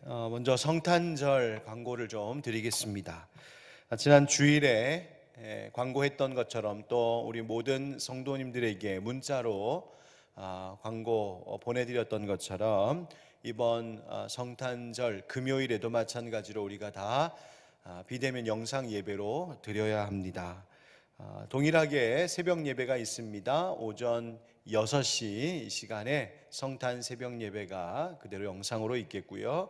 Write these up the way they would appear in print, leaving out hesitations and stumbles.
먼저 성탄절 광고를 좀 드리겠습니다. 지난 주일에 광고했던 것처럼 또 우리 모든 성도님들에게 문자로 광고 보내드렸던 것처럼 이번 성탄절 금요일에도 마찬가지로 우리가 다 비대면 영상 예배로 드려야 합니다. 동일하게 새벽 예배가 있습니다. 오전 6시 이 시간에 성탄 새벽 예배가 그대로 영상으로 있겠고요.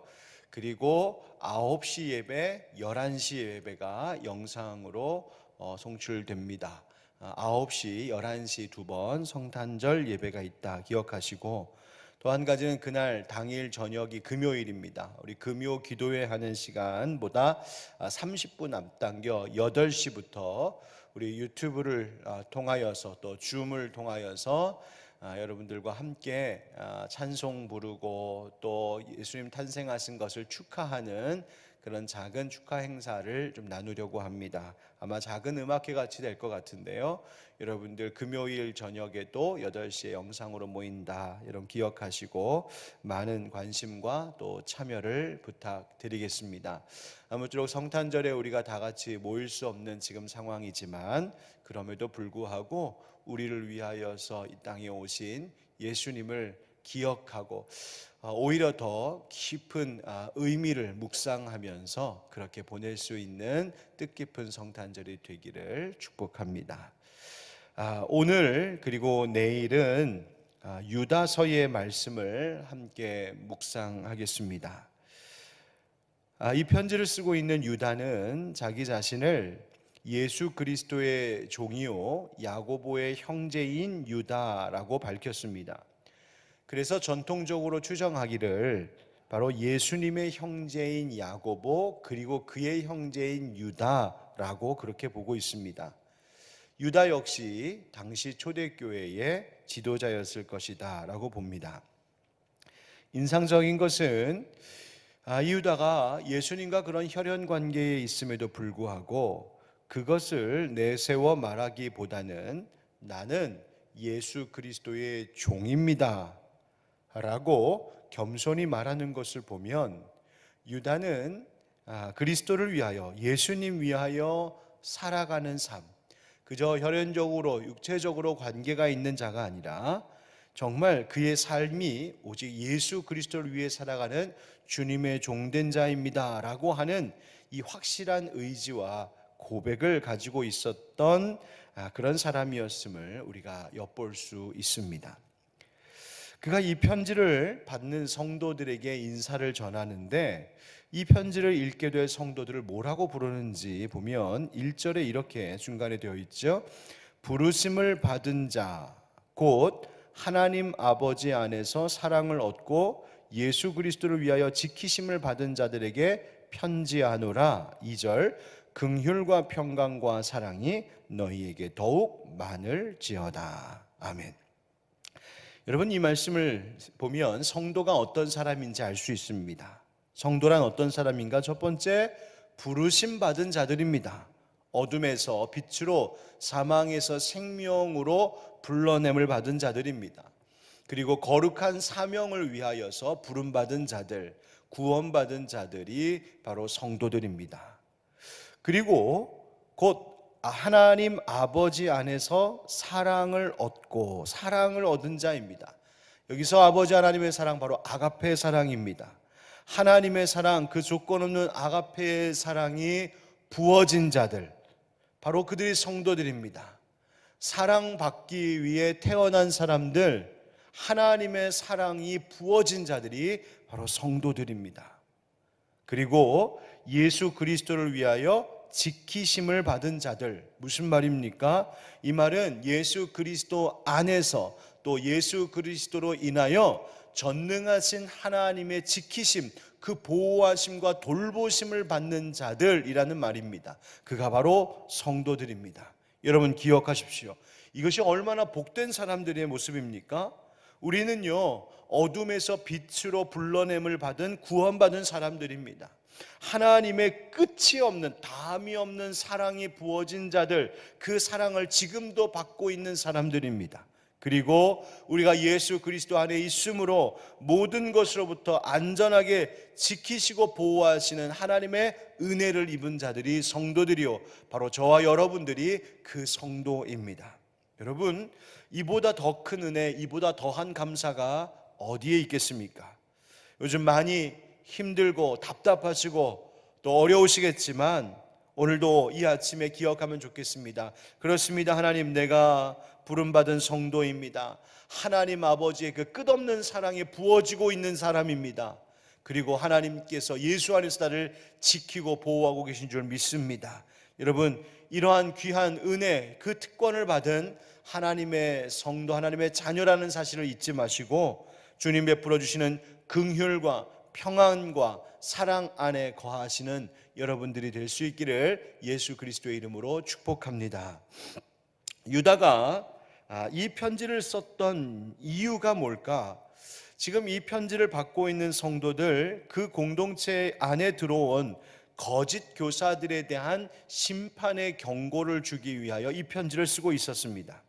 그리고 9시 예배, 11시 예배가 영상으로 송출됩니다. 9시, 11시 두 번 성탄절 예배가 있다 기억하시고, 또 한 가지는 그날 당일 저녁이 금요일입니다. 우리 금요 기도회 하는 시간보다 30분 앞당겨 8시부터 우리 유튜브를 통하여서 또 줌을 통하여서 여러분들과 함께 찬송 부르고 또 예수님 탄생하신 것을 축하하는 그런 작은 축하 행사를 좀 나누려고 합니다. 아마 작은 음악회 같이 될 것 같은데요. 여러분들 금요일 저녁에도 8시에 영상으로 모인다, 여러분 기억하시고 많은 관심과 또 참여를 부탁드리겠습니다. 아무쪼록 성탄절에 우리가 다 같이 모일 수 없는 지금 상황이지만 그럼에도 불구하고 우리를 위하여서 이 땅에 오신 예수님을 기억하고 오히려 더 깊은 의미를 묵상하면서 그렇게 보낼 수 있는 뜻깊은 성탄절이 되기를 축복합니다. 오늘 그리고 내일은 유다서의 말씀을 함께 묵상하겠습니다. 이 편지를 쓰고 있는 유다는 자기 자신을 예수 그리스도의 종이요 야고보의 형제인 유다라고 밝혔습니다. 그래서 전통적으로 추정하기를 바로 예수님의 형제인 야고보 그리고 그의 형제인 유다라고 그렇게 보고 있습니다. 유다 역시 당시 초대교회의 지도자였을 것이다 라고 봅니다. 인상적인 것은 이 유다가 예수님과 그런 혈연 관계에 있음에도 불구하고 그것을 내세워 말하기보다는 나는 예수 그리스도의 종입니다 라고 겸손히 말하는 것을 보면 유다는 그리스도를 위하여, 예수님 위하여 살아가는 삶, 그저 혈연적으로 육체적으로 관계가 있는 자가 아니라 정말 그의 삶이 오직 예수 그리스도를 위해 살아가는 주님의 종된 자입니다 라고 하는 이 확실한 의지와 고백을 가지고 있었던 그런 사람이었음을 우리가 엿볼 수 있습니다. 그가 이 편지를 받는 성도들에게 인사를 전하는데 이 편지를 읽게 될 성도들을 뭐라고 부르는지 보면 1절에 이렇게 중간에 되어 있죠. 부르심을 받은 자, 곧 하나님 아버지 안에서 사랑을 얻고 예수 그리스도를 위하여 지키심을 받은 자들에게 편지하노라. 2절, 긍휼과 평강과 사랑이 너희에게 더욱 많을지어다. 아멘. 여러분, 이 말씀을 보면 성도가 어떤 사람인지 알 수 있습니다. 성도란 어떤 사람인가? 첫 번째, 부르심 받은 자들입니다. 어둠에서 빛으로, 사망에서 생명으로 불러냄을 받은 자들입니다. 그리고 거룩한 사명을 위하여서 부름받은 자들, 구원받은 자들이 바로 성도들입니다. 그리고 곧 하나님 아버지 안에서 사랑을 얻고 사랑을 얻은 자입니다. 여기서 아버지 하나님의 사랑, 바로 아가페 사랑입니다. 하나님의 사랑, 그 조건 없는 아가페의 사랑이 부어진 자들, 바로 그들이 성도들입니다. 사랑받기 위해 태어난 사람들, 하나님의 사랑이 부어진 자들이 바로 성도들입니다. 그리고 예수 그리스도를 위하여 지키심을 받은 자들, 무슨 말입니까? 이 말은 예수 그리스도 안에서 또 예수 그리스도로 인하여 전능하신 하나님의 지키심, 그 보호하심과 돌보심을 받는 자들이라는 말입니다. 그가 바로 성도들입니다. 여러분 기억하십시오. 이것이 얼마나 복된 사람들의 모습입니까? 우리는요, 어둠에서 빛으로 불러냄을 받은 구원받은 사람들입니다. 하나님의 끝이 없는, 다함이 없는 사랑이 부어진 자들, 그 사랑을 지금도 받고 있는 사람들입니다. 그리고 우리가 예수 그리스도 안에 있음으로 모든 것으로부터 안전하게 지키시고 보호하시는 하나님의 은혜를 입은 자들이 성도들이요, 바로 저와 여러분들이 그 성도입니다. 여러분, 이보다 더 큰 은혜, 이보다 더한 감사가 어디에 있겠습니까? 요즘 많이 힘들고 답답하시고 또 어려우시겠지만 오늘도 이 아침에 기억하면 좋겠습니다. 그렇습니다. 하나님, 내가 부름받은 성도입니다. 하나님 아버지의 그 끝없는 사랑에 부어지고 있는 사람입니다. 그리고 하나님께서 예수 안에서 나를 지키고 보호하고 계신 줄 믿습니다. 여러분, 이러한 귀한 은혜, 그 특권을 받은 하나님의 성도, 하나님의 자녀라는 사실을 잊지 마시고 주님 베풀어 주시는 긍휼과 평안과 사랑 안에 거하시는 여러분들이 될 수 있기를 예수 그리스도의 이름으로 축복합니다. 유다가 이 편지를 썼던 이유가 뭘까? 지금 이 편지를 받고 있는 성도들, 그 공동체 안에 들어온 거짓 교사들에 대한 심판의 경고를 주기 위하여 이 편지를 쓰고 있었습니다.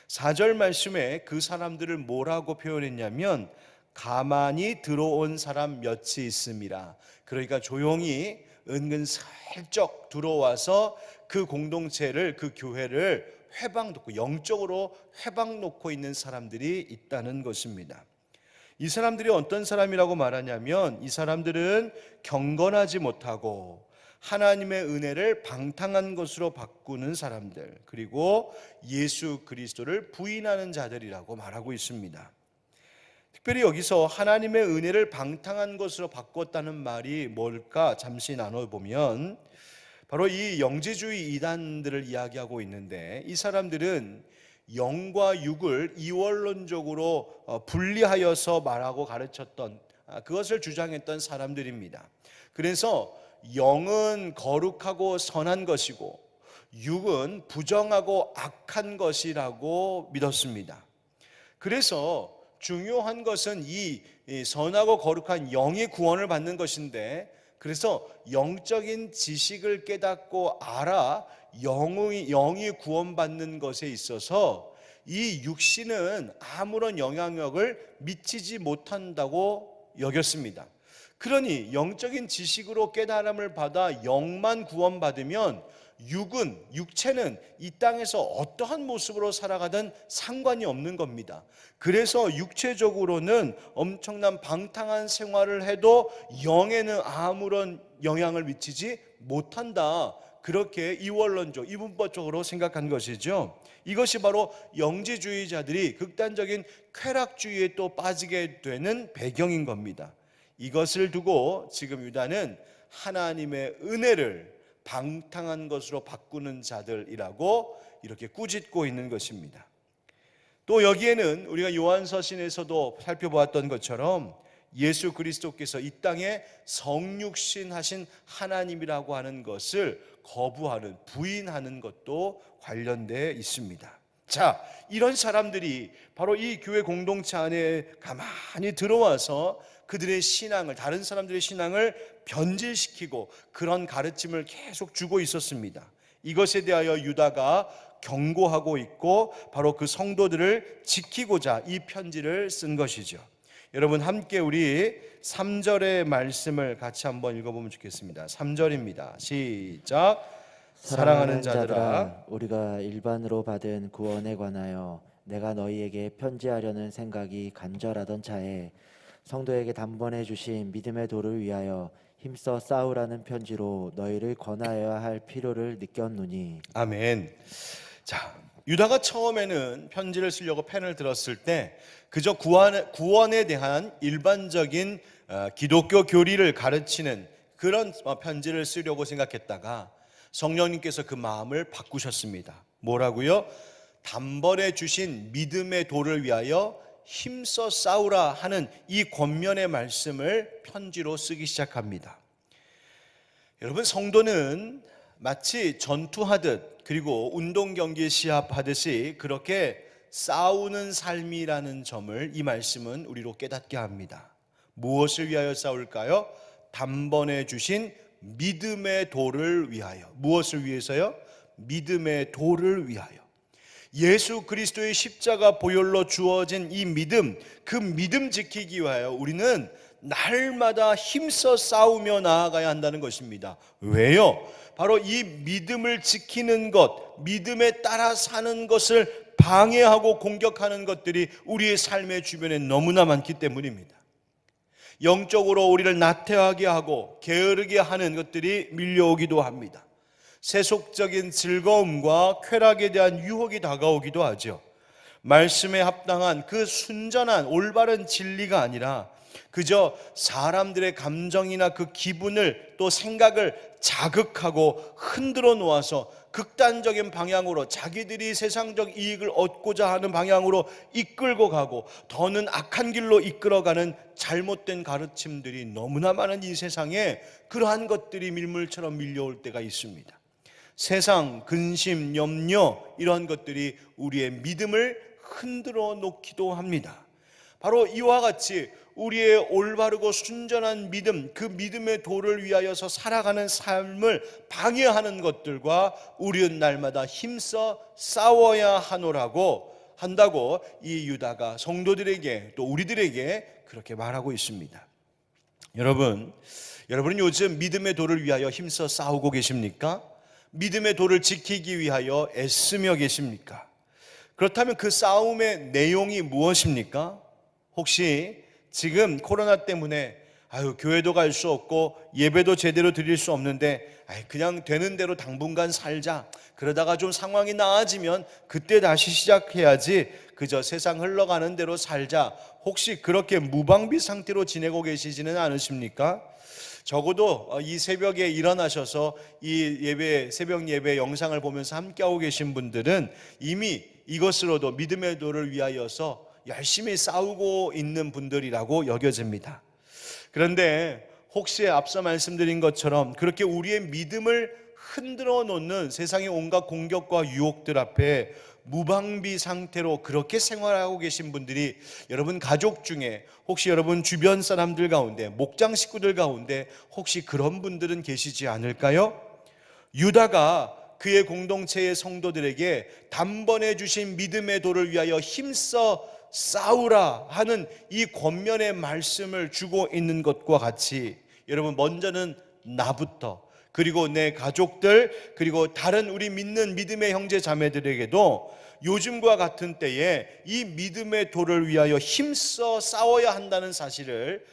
4절 말씀에 그 사람들을 뭐라고 표현했냐면 가만히 들어온 사람 몇이 있음이라. 그러니까 조용히 은근 슬쩍 들어와서 그 공동체를, 그 교회를 회방 놓고, 영적으로 회방 놓고 있는 사람들이 있다는 것입니다. 이 사람들이 어떤 사람이라고 말하냐면 이 사람들은 경건하지 못하고 하나님의 은혜를 방탕한 것으로 바꾸는 사람들, 그리고 예수 그리스도를 부인하는 자들이라고 말하고 있습니다. 특별히 여기서 하나님의 은혜를 방탕한 것으로 바꿨다는 말이 뭘까 잠시 나눠보면 바로 이 영지주의 이단들을 이야기하고 있는데, 이 사람들은 영과 육을 이원론적으로 분리하여서 말하고 가르쳤던, 그것을 주장했던 사람들입니다. 그래서 영은 거룩하고 선한 것이고 육은 부정하고 악한 것이라고 믿었습니다. 그래서 중요한 것은 이 선하고 거룩한 영의 구원을 받는 것인데, 그래서 영적인 지식을 깨닫고 알아 영이 구원받는 것에 있어서 이 육신은 아무런 영향력을 미치지 못한다고 여겼습니다. 그러니 영적인 지식으로 깨달음을 받아 영만 구원받으면 육체는 이 땅에서 어떠한 모습으로 살아가든 상관이 없는 겁니다. 그래서 육체적으로는 엄청난 방탕한 생활을 해도 영에는 아무런 영향을 미치지 못한다, 그렇게 이원론적, 이분법적으로 생각한 것이죠. 이것이 바로 영지주의자들이 극단적인 쾌락주의에 또 빠지게 되는 배경인 겁니다. 이것을 두고 지금 유다는 하나님의 은혜를 방탕한 것으로 바꾸는 자들이라고 이렇게 꾸짖고 있는 것입니다. 또 여기에는 우리가 요한서신에서도 살펴보았던 것처럼 예수 그리스도께서 이 땅에 성육신 하신 하나님이라고 하는 것을 거부하는, 부인하는 것도 관련되어 있습니다. 자, 이런 사람들이 바로 이 교회 공동체 안에 가만히 들어와서 그들의 신앙을, 다른 사람들의 신앙을 변질시키고 그런 가르침을 계속 주고 있었습니다. 이것에 대하여 유다가 경고하고 있고 바로 그 성도들을 지키고자 이 편지를 쓴 것이죠. 여러분, 함께 우리 3절의 말씀을 같이 한번 읽어보면 좋겠습니다. 3절입니다. 시작. 사랑하는 자들아, 우리가 일반으로 받은 구원에 관하여 내가 너희에게 편지하려는 생각이 간절하던 차에 성도에게 단번에 주신 믿음의 도를 위하여 힘써 싸우라는 편지로 너희를 권하여야 할 필요를 느꼈노니. 아멘. 자, 유다가 처음에는 편지를 쓰려고 펜을 들었을 때 그저 구원에 대한 일반적인 기독교 교리를 가르치는 그런 편지를 쓰려고 생각했다가 성령님께서 그 마음을 바꾸셨습니다. 뭐라고요? 단번에 주신 믿음의 도를 위하여 힘써 싸우라 하는 이 권면의 말씀을 편지로 쓰기 시작합니다. 여러분, 성도는 마치 전투하듯, 그리고 운동 경기 시합하듯이 그렇게 싸우는 삶이라는 점을 이 말씀은 우리로 깨닫게 합니다. 무엇을 위하여 싸울까요? 단번에 주신 믿음의 도를 위하여. 무엇을 위해서요? 믿음의 도를 위하여. 예수 그리스도의 십자가 보혈로 주어진 이 믿음, 그 믿음 지키기 위하여 우리는 날마다 힘써 싸우며 나아가야 한다는 것입니다. 왜요? 바로 이 믿음을 지키는 것, 믿음에 따라 사는 것을 방해하고 공격하는 것들이 우리의 삶의 주변에 너무나 많기 때문입니다. 영적으로 우리를 나태하게 하고 게으르게 하는 것들이 밀려오기도 합니다. 세속적인 즐거움과 쾌락에 대한 유혹이 다가오기도 하죠. 말씀에 합당한 그 순전한 올바른 진리가 아니라 그저 사람들의 감정이나 그 기분을 또 생각을 자극하고 흔들어 놓아서 극단적인 방향으로 자기들이 세상적 이익을 얻고자 하는 방향으로 이끌고 가고 더는 악한 길로 이끌어가는 잘못된 가르침들이 너무나 많은 이 세상에 그러한 것들이 밀물처럼 밀려올 때가 있습니다. 세상, 근심, 염려 이러한 것들이 우리의 믿음을 흔들어 놓기도 합니다. 바로 이와 같이 우리의 올바르고 순전한 믿음, 그 믿음의 도를 위하여서 살아가는 삶을 방해하는 것들과 우리는 날마다 힘써 싸워야 한다고 이 유다가 성도들에게 또 우리들에게 그렇게 말하고 있습니다. 여러분은 요즘 믿음의 도를 위하여 힘써 싸우고 계십니까? 믿음의 도를 지키기 위하여 애쓰며 계십니까? 그렇다면 그 싸움의 내용이 무엇입니까? 혹시 지금 코로나 때문에 교회도 갈 수 없고 예배도 제대로 드릴 수 없는데 그냥 되는 대로 당분간 살자, 그러다가 좀 상황이 나아지면 그때 다시 시작해야지, 그저 세상 흘러가는 대로 살자, 혹시 그렇게 무방비 상태로 지내고 계시지는 않으십니까? 적어도 이 새벽에 일어나셔서 이 새벽 예배 영상을 보면서 함께하고 계신 분들은 이미 이것으로도 믿음의 도를 위하여서 열심히 싸우고 있는 분들이라고 여겨집니다. 그런데 혹시 앞서 말씀드린 것처럼 그렇게 우리의 믿음을 흔들어 놓는 세상의 온갖 공격과 유혹들 앞에 무방비 상태로 그렇게 생활하고 계신 분들이 여러분 가족 중에, 혹시 여러분 주변 사람들 가운데, 목장 식구들 가운데 혹시 그런 분들은 계시지 않을까요? 유다가 그의 공동체의 성도들에게 단번에 주신 믿음의 도를 위하여 힘써 싸우라 하는 이 권면의 말씀을 주고 있는 것과 같이, 여러분 먼저는 나부터, 그리고 내 가족들, 그리고 다른 우리 믿는 믿음의 형제 자매들에게도 요즘과 같은 때에 이 믿음의 도를 위하여 힘써 싸워야 한다는 사실을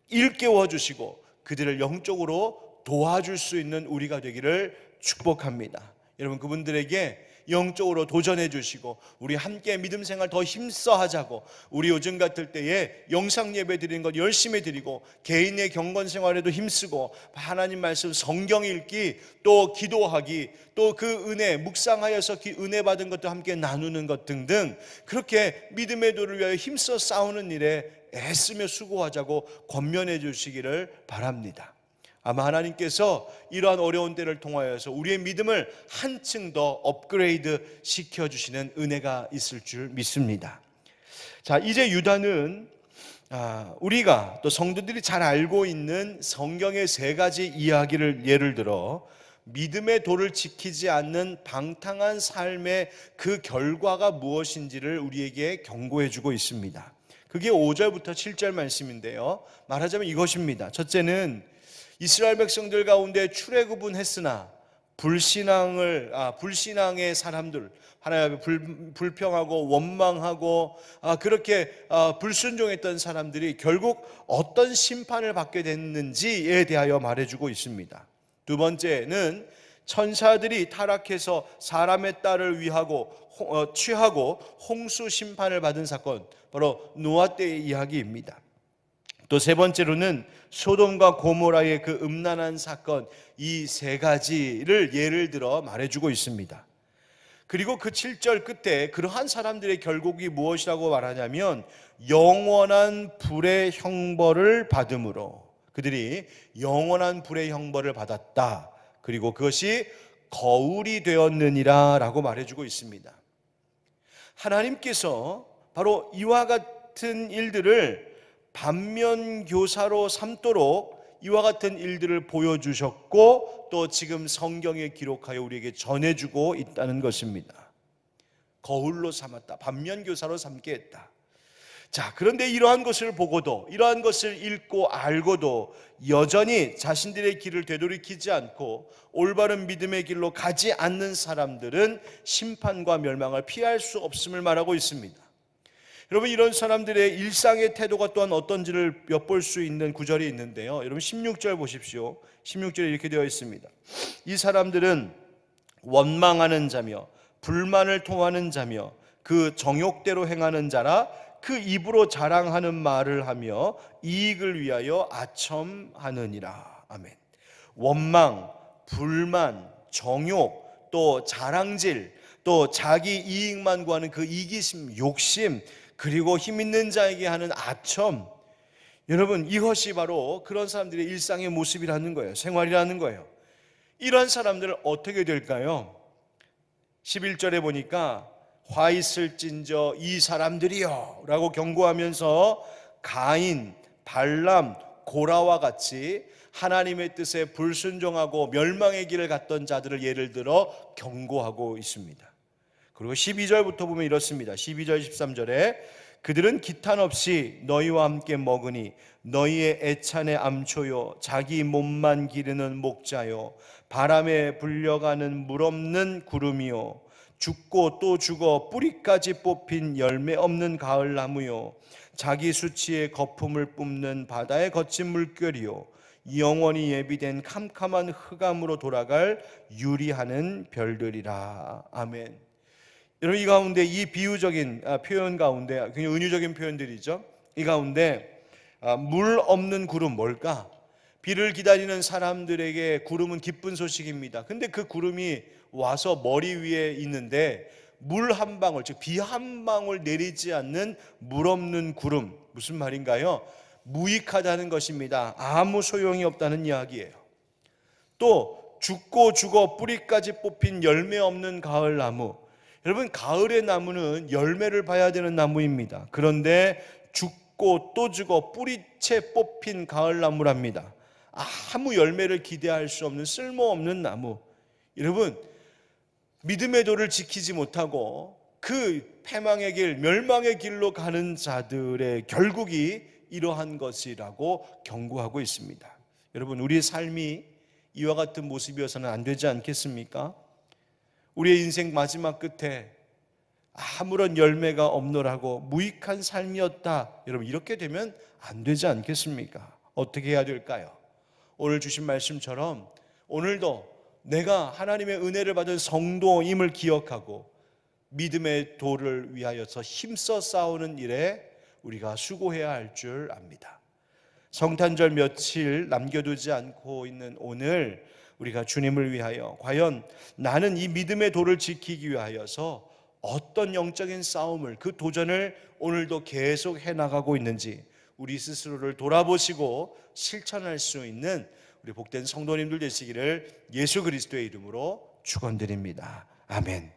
일깨워 주시고 그들을 영적으로 도와줄 수 있는 우리가 되기를 축복합니다. 여러분 그분들에게 영적으로 도전해 주시고 우리 함께 믿음 생활 더 힘써 하자고, 우리 요즘 같을 때에 영상 예배 드리는 것 열심히 드리고 개인의 경건 생활에도 힘쓰고 하나님 말씀 성경 읽기, 또 기도하기, 또 그 은혜 묵상하여서 은혜 받은 것도 함께 나누는 것 등등, 그렇게 믿음의 도를 위하여 힘써 싸우는 일에 애쓰며 수고하자고 권면해 주시기를 바랍니다. 아마 하나님께서 이러한 어려운 때를 통하여서 우리의 믿음을 한층 더 업그레이드 시켜주시는 은혜가 있을 줄 믿습니다. 자, 이제 유다는 우리가 또 성도들이 잘 알고 있는 성경의 세 가지 이야기를 예를 들어 믿음의 도를 지키지 않는 방탕한 삶의 그 결과가 무엇인지를 우리에게 경고해 주고 있습니다. 그게 5절부터 7절 말씀인데요, 말하자면 이것입니다. 첫째는 이스라엘 백성들 가운데 출애굽은 했으나 불신앙의 사람들, 하나님 앞에 불평하고 원망하고 그렇게 불순종했던 사람들이 결국 어떤 심판을 받게 됐는지에 대하여 말해주고 있습니다. 두 번째는 천사들이 타락해서 사람의 딸을 취하고 홍수 심판을 받은 사건, 바로 노아 때의 이야기입니다. 또 세 번째로는 소돔과 고모라의 그 음란한 사건, 이 세 가지를 예를 들어 말해주고 있습니다. 그리고 그 7절 끝에 그러한 사람들의 결국이 무엇이라고 말하냐면 영원한 불의 형벌을 받음으로, 그들이 영원한 불의 형벌을 받았다, 그리고 그것이 거울이 되었느니라 라고 말해주고 있습니다. 하나님께서 바로 이와 같은 일들을 반면교사로 삼도록 이와 같은 일들을 보여주셨고 또 지금 성경에 기록하여 우리에게 전해주고 있다는 것입니다. 거울로 삼았다. 반면교사로 삼게 했다. 자, 그런데 이러한 것을 보고도, 이러한 것을 읽고 알고도 여전히 자신들의 길을 되돌이키지 않고 올바른 믿음의 길로 가지 않는 사람들은 심판과 멸망을 피할 수 없음을 말하고 있습니다. 여러분, 이런 사람들의 일상의 태도가 또한 어떤지를 엿볼 수 있는 구절이 있는데요. 여러분 16절 보십시오. 16절에 이렇게 되어 있습니다. 이 사람들은 원망하는 자며 불만을 토하는 자며 그 정욕대로 행하는 자라 그 입으로 자랑하는 말을 하며 이익을 위하여 아첨하느니라. 아멘. 원망, 불만, 정욕, 또 자랑질, 또 자기 이익만 구하는 그 이기심, 욕심, 그리고 힘 있는 자에게 하는 아첨. 여러분, 이것이 바로 그런 사람들의 일상의 모습이라는 거예요. 생활이라는 거예요. 이런 사람들은 어떻게 될까요? 11절에 보니까 화 있을진저 이 사람들이여 라고 경고하면서 가인, 발람, 고라와 같이 하나님의 뜻에 불순종하고 멸망의 길을 갔던 자들을 예를 들어 경고하고 있습니다. 그리고 12절부터 보면 이렇습니다. 12절 13절에 그들은 기탄 없이 너희와 함께 먹으니 너희의 애찬의 암초요 자기 몸만 기르는 목자요 바람에 불려가는 물 없는 구름이요 죽고 또 죽어 뿌리까지 뽑힌 열매 없는 가을나무요 자기 수치의 거품을 뿜는 바다의 거친 물결이요 영원히 예비된 캄캄한 흑암으로 돌아갈 유리하는 별들이라. 아멘. 여러분, 이 가운데 이 비유적인 표현 가운데 굉장히 은유적인 표현들이죠. 이 가운데 물 없는 구름 뭘까? 비를 기다리는 사람들에게 구름은 기쁜 소식입니다. 근데 그 구름이 와서 머리 위에 있는데 물 한 방울, 즉 비 한 방울 내리지 않는 물 없는 구름, 무슨 말인가요? 무익하다는 것입니다. 아무 소용이 없다는 이야기예요. 또 죽고 죽어 뿌리까지 뽑힌 열매 없는 가을나무. 여러분, 가을의 나무는 열매를 봐야 되는 나무입니다. 그런데 죽고 또 죽어 뿌리채 뽑힌 가을나무랍니다. 아무 열매를 기대할 수 없는 쓸모없는 나무. 여러분, 믿음의 도를 지키지 못하고 그 패망의 길, 멸망의 길로 가는 자들의 결국이 이러한 것이라고 경고하고 있습니다. 여러분, 우리의 삶이 이와 같은 모습이어서는 안 되지 않겠습니까? 우리의 인생 마지막 끝에 아무런 열매가 없노라고 무익한 삶이었다. 여러분, 이렇게 되면 안 되지 않겠습니까? 어떻게 해야 될까요? 오늘 주신 말씀처럼 오늘도 내가 하나님의 은혜를 받은 성도임을 기억하고 믿음의 도를 위하여서 힘써 싸우는 일에 우리가 수고해야 할 줄 압니다. 성탄절 며칠 남겨두지 않고 있는 오늘 우리가 주님을 위하여 과연 나는 이 믿음의 도를 지키기 위하여서 어떤 영적인 싸움을, 그 도전을 오늘도 계속 해나가고 있는지 우리 스스로를 돌아보시고 실천할 수 있는 우리 복된 성도님들 되시기를 예수 그리스도의 이름으로 축원드립니다. 아멘.